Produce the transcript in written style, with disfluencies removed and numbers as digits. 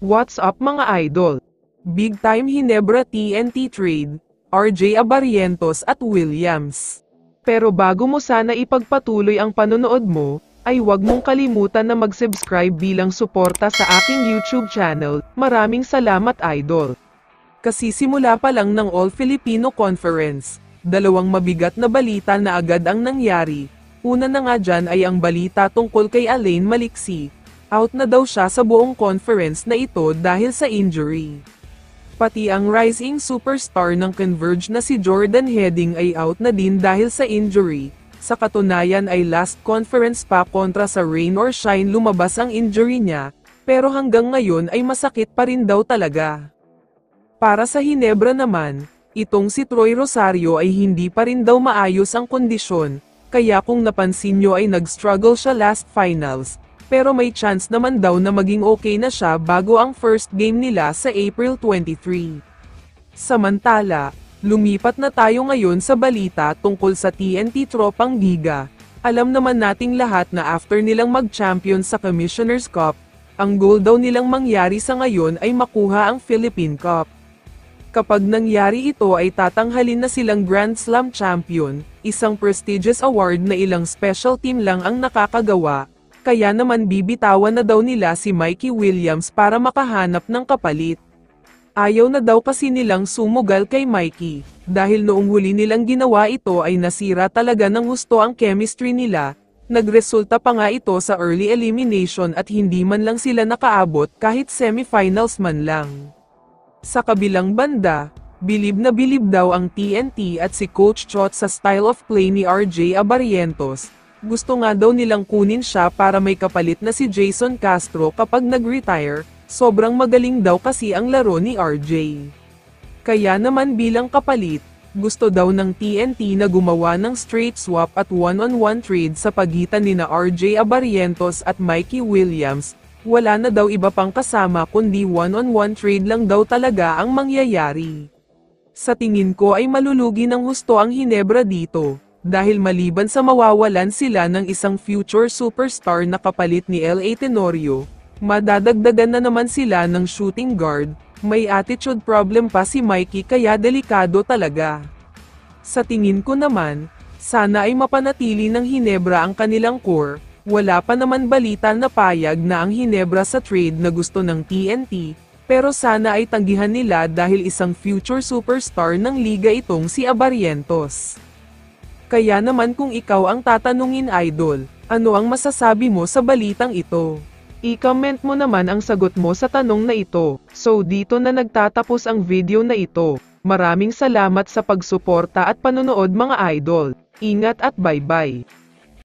What's up mga idol? Big time Hinebra TNT trade, RJ Abarrientos at Williams. Pero bago mo sana ipagpatuloy ang panonood mo, ay huwag mong kalimutan na mag-subscribe bilang suporta sa aking YouTube channel. Maraming salamat idol. Kasisimula pa lang ng All-Filipino Conference, dalawang mabigat na balita na agad ang nangyari. Una na nga dyan ay ang balita tungkol kay Alain Maliksi. Out na daw siya sa buong conference na ito dahil sa injury. Pati ang rising superstar ng Converge na si Jordan Heading ay out na din dahil sa injury. Sa katunayan ay last conference pa kontra sa Rain or Shine lumabas ang injury niya, pero hanggang ngayon ay masakit pa rin daw talaga. Para sa Hinebra naman, itong si Troy Rosario ay hindi pa rin daw maayos ang kondisyon, kaya kung napansin nyo ay nag-struggle siya last finals, pero may chance naman daw na maging okay na siya bago ang first game nila sa April 23. Samantala, lumipat na tayo ngayon sa balita tungkol sa TNT Tropang Giga. Alam naman nating lahat na after nilang mag-champion sa Commissioner's Cup, ang goal daw nilang mangyari sa ngayon ay makuha ang Philippine Cup. Kapag nangyari ito ay tatanghalin na silang Grand Slam champion, isang prestigious award na ilang special team lang ang nakakagawa, kaya naman bibitawan na daw nila si Mikey Williams para makahanap ng kapalit. Ayaw na daw kasi nilang sumugal kay Mikey, dahil noong huli nilang ginawa ito ay nasira talaga ng husto ang chemistry nila, nagresulta pa nga ito sa early elimination at hindi man lang sila nakaabot kahit semifinals man lang. Sa kabilang banda, bilib na bilib daw ang TNT at si Coach Chot sa style of play ni RJ Abarrientos, gusto nga daw nilang kunin siya para may kapalit na si Jason Castro kapag nag-retire. Sobrang magaling daw kasi ang laro ni RJ. Kaya naman bilang kapalit, gusto daw ng TNT na gumawa ng straight swap at one-on-one trade sa pagitan nina RJ Abarrientos at Mikey Williams. Wala na daw iba pang kasama kundi one-on-one trade lang daw talaga ang mangyayari. Sa tingin ko ay malulugi ng husto ang Hinebra dito, dahil maliban sa mawawalan sila ng isang future superstar na kapalit ni LA Tenorio, madadagdagan na naman sila ng shooting guard, may attitude problem pa si Mikey kaya delikado talaga. Sa tingin ko naman, sana ay mapanatili ng Hinebra ang kanilang core, wala pa naman balita na payag na ang Hinebra sa trade na gusto ng TNT, pero sana ay tanggihan nila dahil isang future superstar ng liga itong si Abarrientos. Kaya naman kung ikaw ang tatanungin idol, ano ang masasabi mo sa balitang ito? I-comment mo naman ang sagot mo sa tanong na ito. So dito na nagtatapos ang video na ito. Maraming salamat sa pagsuporta at panonood mga idol. Ingat at bye-bye.